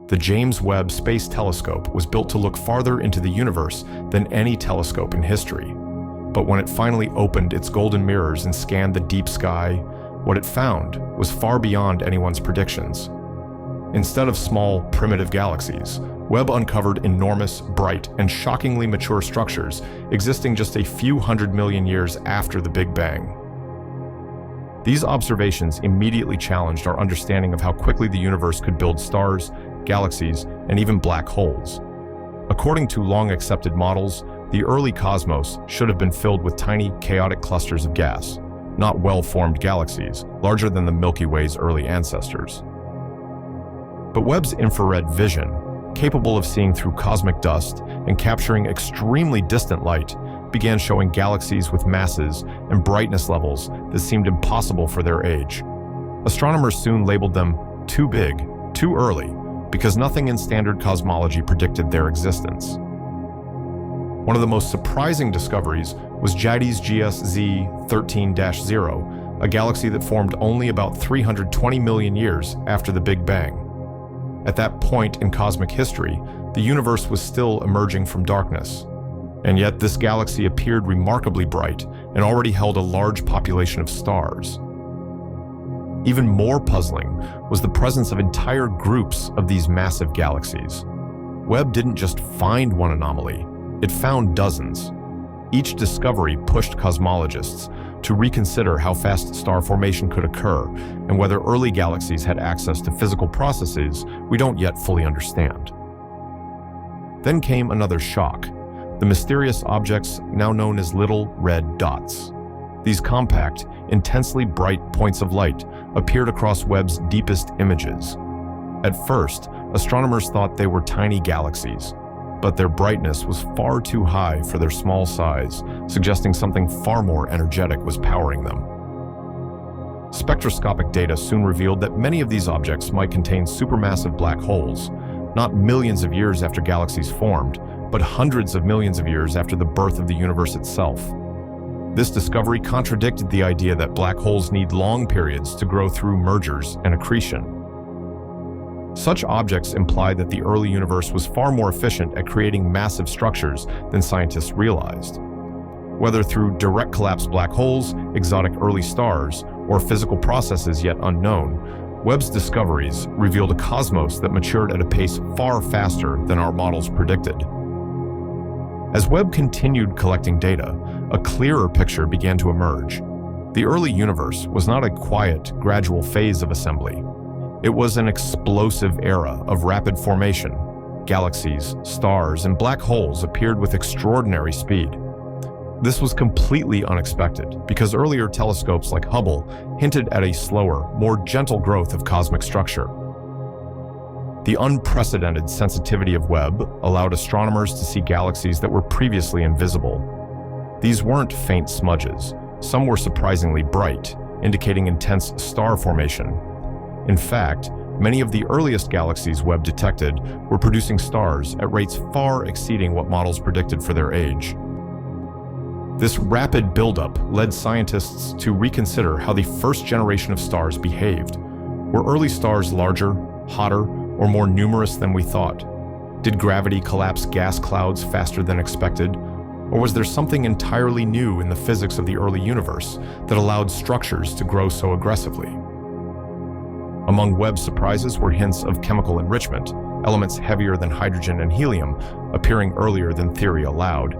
The James Webb Space Telescope was built to look farther into the universe than any telescope in history. But when it finally opened its golden mirrors and scanned the deep sky, what it found was far beyond anyone's predictions. Instead of small, primitive galaxies, Webb uncovered enormous, bright, and shockingly mature structures existing just a few 100 million years after the Big Bang. These observations immediately challenged our understanding of how quickly the universe could build stars, galaxies, and even black holes. According to long-accepted models, the early cosmos should have been filled with tiny, chaotic clusters of gas, not well-formed galaxies, larger than the Milky Way's early ancestors. But Webb's infrared vision, capable of seeing through cosmic dust and capturing extremely distant light, began showing galaxies with masses and brightness levels that seemed impossible for their age. Astronomers soon labeled them too big, too early, because nothing in standard cosmology predicted their existence. One of the most surprising discoveries was JWST 13-0, a galaxy that formed only about 320 million years after the Big Bang. At that point in cosmic history, the universe was still emerging from darkness. And yet this galaxy appeared remarkably bright and already held a large population of stars. Even more puzzling was the presence of entire groups of these massive galaxies. Webb didn't just find one anomaly, it found dozens. Each discovery pushed cosmologists to reconsider how fast star formation could occur and whether early galaxies had access to physical processes we don't yet fully understand. Then came another shock, the mysterious objects now known as little red dots. These compact, intensely bright points of light appeared across Webb's deepest images. At first, astronomers thought they were tiny galaxies, but their brightness was far too high for their small size, suggesting something far more energetic was powering them. Spectroscopic data soon revealed that many of these objects might contain supermassive black holes, not millions of years after galaxies formed, but hundreds of millions of years after the birth of the universe itself. This discovery contradicted the idea that black holes need long periods to grow through mergers and accretion. Such objects imply that the early universe was far more efficient at creating massive structures than scientists realized. Whether through direct collapse black holes, exotic early stars, or physical processes yet unknown, Webb's discoveries revealed a cosmos that matured at a pace far faster than our models predicted. As Webb continued collecting data, a clearer picture began to emerge. The early universe was not a quiet, gradual phase of assembly. It was an explosive era of rapid formation. Galaxies, stars, and black holes appeared with extraordinary speed. This was completely unexpected because earlier telescopes like Hubble hinted at a slower, more gentle growth of cosmic structure. The unprecedented sensitivity of Webb allowed astronomers to see galaxies that were previously invisible. These weren't faint smudges. Some were surprisingly bright, indicating intense star formation. In fact, many of the earliest galaxies Webb detected were producing stars at rates far exceeding what models predicted for their age. This rapid buildup led scientists to reconsider how the first generation of stars behaved. Were early stars larger, hotter, or more numerous than we thought? Did gravity collapse gas clouds faster than expected? Or was there something entirely new in the physics of the early universe that allowed structures to grow so aggressively? Among Webb's surprises were hints of chemical enrichment, elements heavier than hydrogen and helium appearing earlier than theory allowed.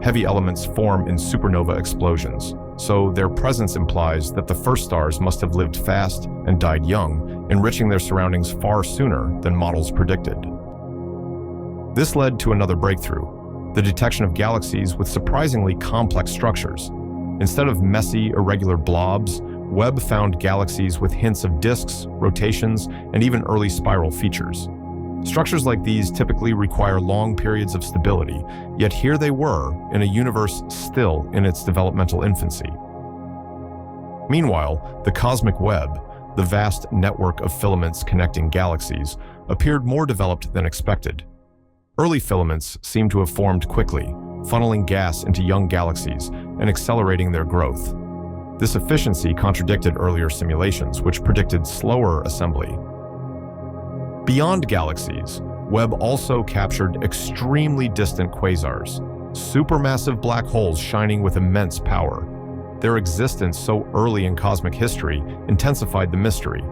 Heavy elements form in supernova explosions, so their presence implies that the first stars must have lived fast and died young, enriching their surroundings far sooner than models predicted. This led to another breakthrough, the detection of galaxies with surprisingly complex structures. Instead of messy, irregular blobs, Webb found galaxies with hints of disks, rotations, and even early spiral features. Structures like these typically require long periods of stability, yet here they were in a universe still in its developmental infancy. Meanwhile, the cosmic web, the vast network of filaments connecting galaxies, appeared more developed than expected. Early filaments seemed to have formed quickly, funneling gas into young galaxies and accelerating their growth. This efficiency contradicted earlier simulations, which predicted slower assembly. Beyond galaxies, Webb also captured extremely distant quasars, supermassive black holes shining with immense power. Their existence so early in cosmic history intensified the mystery.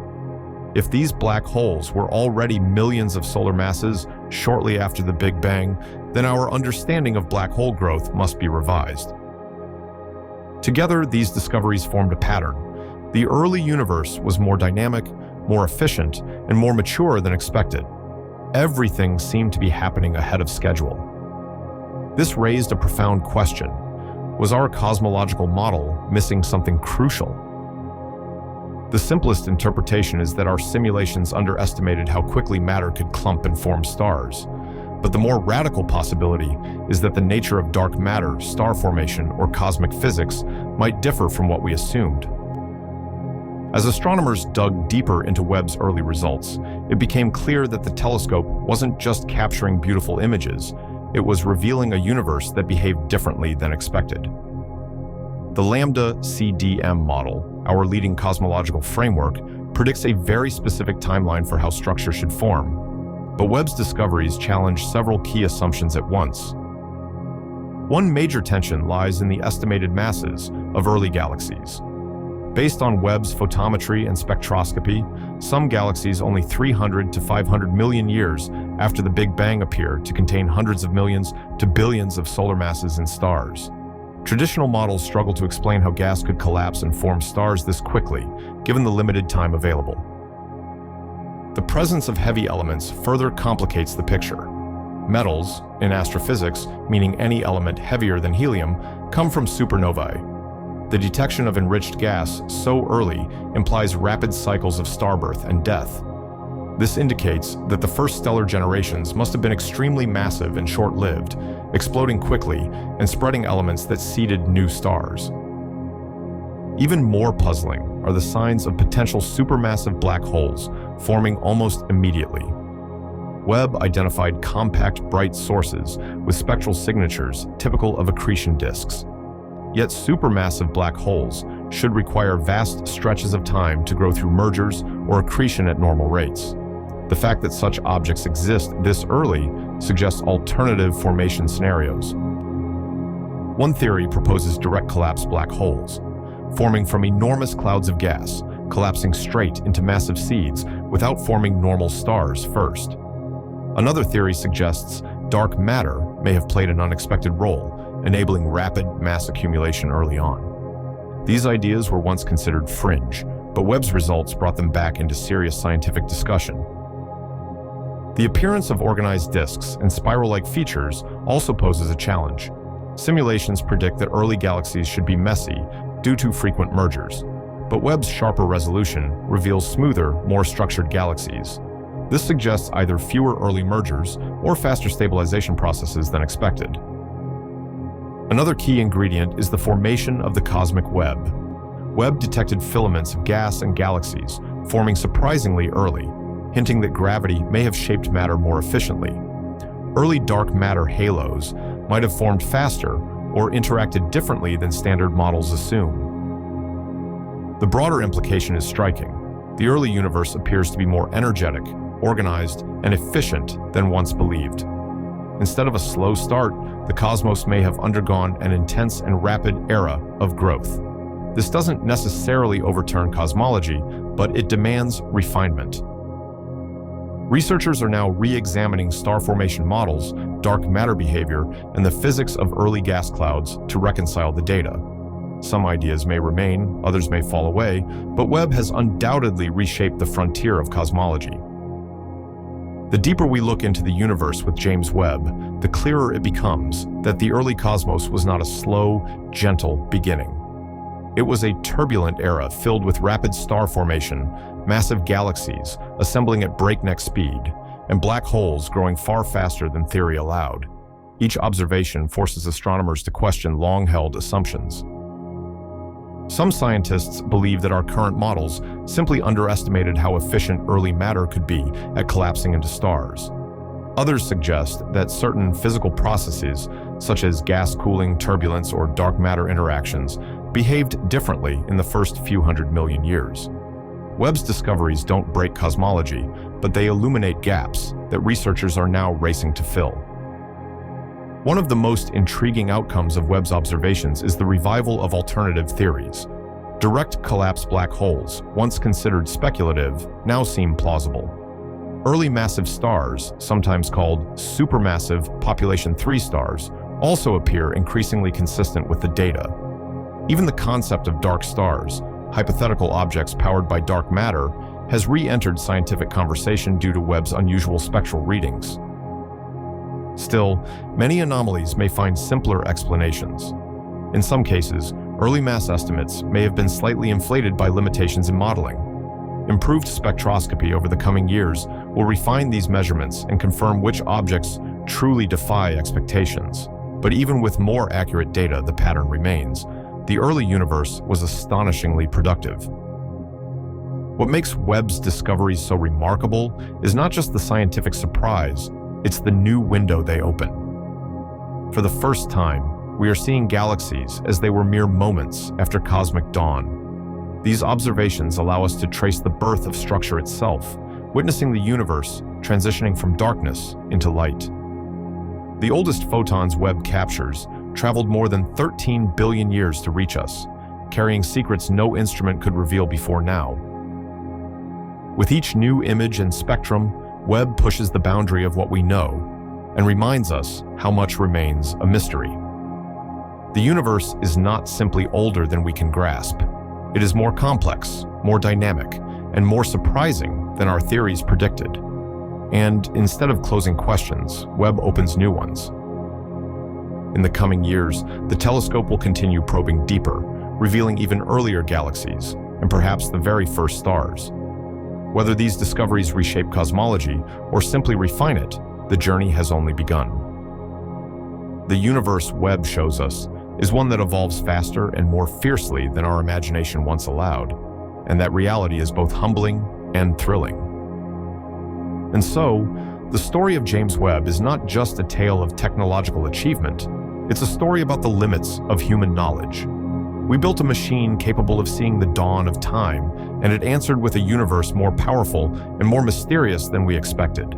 If these black holes were already millions of solar masses shortly after the Big Bang, then our understanding of black hole growth must be revised. Together, these discoveries formed a pattern. The early universe was more dynamic, more efficient, and more mature than expected. Everything seemed to be happening ahead of schedule. This raised a profound question. Was our cosmological model missing something crucial? The simplest interpretation is that our simulations underestimated how quickly matter could clump and form stars. But the more radical possibility is that the nature of dark matter, star formation, or cosmic physics might differ from what we assumed. As astronomers dug deeper into Webb's early results, it became clear that the telescope wasn't just capturing beautiful images, it was revealing a universe that behaved differently than expected. The ΛCDM model, our leading cosmological framework, predicts a very specific timeline for how structure should form. But Webb's discoveries challenge several key assumptions at once. One major tension lies in the estimated masses of early galaxies. Based on Webb's photometry and spectroscopy, some galaxies only 300 to 500 million years after the Big Bang appear to contain hundreds of millions to billions of solar masses in stars. Traditional models struggle to explain how gas could collapse and form stars this quickly, given the limited time available. The presence of heavy elements further complicates the picture. Metals, in astrophysics, meaning any element heavier than helium, come from supernovae. The detection of enriched gas so early implies rapid cycles of starbirth and death. This indicates that the first stellar generations must have been extremely massive and short-lived, exploding quickly and spreading elements that seeded new stars. Even more puzzling are the signs of potential supermassive black holes forming almost immediately. Webb identified compact, bright sources with spectral signatures typical of accretion disks. Yet supermassive black holes should require vast stretches of time to grow through mergers or accretion at normal rates. The fact that such objects exist this early suggests alternative formation scenarios. One theory proposes direct collapse black holes, forming from enormous clouds of gas, collapsing straight into massive seeds without forming normal stars first. Another theory suggests dark matter may have played an unexpected role, enabling rapid mass accumulation early on. These ideas were once considered fringe, but Webb's results brought them back into serious scientific discussion. The appearance of organized disks and spiral-like features also poses a challenge. Simulations predict that early galaxies should be messy due to frequent mergers, but Webb's sharper resolution reveals smoother, more structured galaxies. This suggests either fewer early mergers or faster stabilization processes than expected. Another key ingredient is the formation of the cosmic web. Webb detected filaments of gas and galaxies, forming surprisingly early, hinting that gravity may have shaped matter more efficiently. Early dark matter halos might have formed faster or interacted differently than standard models assume. The broader implication is striking. The early universe appears to be more energetic, organized, and efficient than once believed. Instead of a slow start, the cosmos may have undergone an intense and rapid era of growth. This doesn't necessarily overturn cosmology, but it demands refinement. Researchers are now re-examining star formation models, dark matter behavior, and the physics of early gas clouds to reconcile the data. Some ideas may remain, others may fall away, but Webb has undoubtedly reshaped the frontier of cosmology. The deeper we look into the universe with James Webb, the clearer it becomes that the early cosmos was not a slow, gentle beginning. It was a turbulent era filled with rapid star formation, massive galaxies assembling at breakneck speed, and black holes growing far faster than theory allowed. Each observation forces astronomers to question long-held assumptions. Some scientists believe that our current models simply underestimated how efficient early matter could be at collapsing into stars. Others suggest that certain physical processes, such as gas cooling, turbulence, or dark matter interactions, behaved differently in the first few hundred million years. Webb's discoveries don't break cosmology, but they illuminate gaps that researchers are now racing to fill. One of the most intriguing outcomes of Webb's observations is the revival of alternative theories. Direct collapse black holes, once considered speculative, now seem plausible. Early massive stars, sometimes called supermassive population 3 stars, also appear increasingly consistent with the data. Even the concept of dark stars, hypothetical objects powered by dark matter, has re-entered scientific conversation due to Webb's unusual spectral readings. Still, many anomalies may find simpler explanations. In some cases, early mass estimates may have been slightly inflated by limitations in modeling. Improved spectroscopy over the coming years will refine these measurements and confirm which objects truly defy expectations. But even with more accurate data, the pattern remains. The early universe was astonishingly productive. What makes Webb's discoveries so remarkable is not just the scientific surprise, it's the new window they open. For the first time, we are seeing galaxies as they were mere moments after cosmic dawn. These observations allow us to trace the birth of structure itself, witnessing the universe transitioning from darkness into light. The oldest photons Webb captures traveled more than 13 billion years to reach us, carrying secrets no instrument could reveal before now. With each new image and spectrum, Webb pushes the boundary of what we know and reminds us how much remains a mystery. The universe is not simply older than we can grasp. It is more complex, more dynamic, and more surprising than our theories predicted. And instead of closing questions, Webb opens new ones. In the coming years, the telescope will continue probing deeper, revealing even earlier galaxies, and perhaps the very first stars. Whether these discoveries reshape cosmology or simply refine it, the journey has only begun. The universe Webb shows us is one that evolves faster and more fiercely than our imagination once allowed, and that reality is both humbling and thrilling. And so, the story of James Webb is not just a tale of technological achievement, it's a story about the limits of human knowledge. We built a machine capable of seeing the dawn of time, and it answered with a universe more powerful and more mysterious than we expected.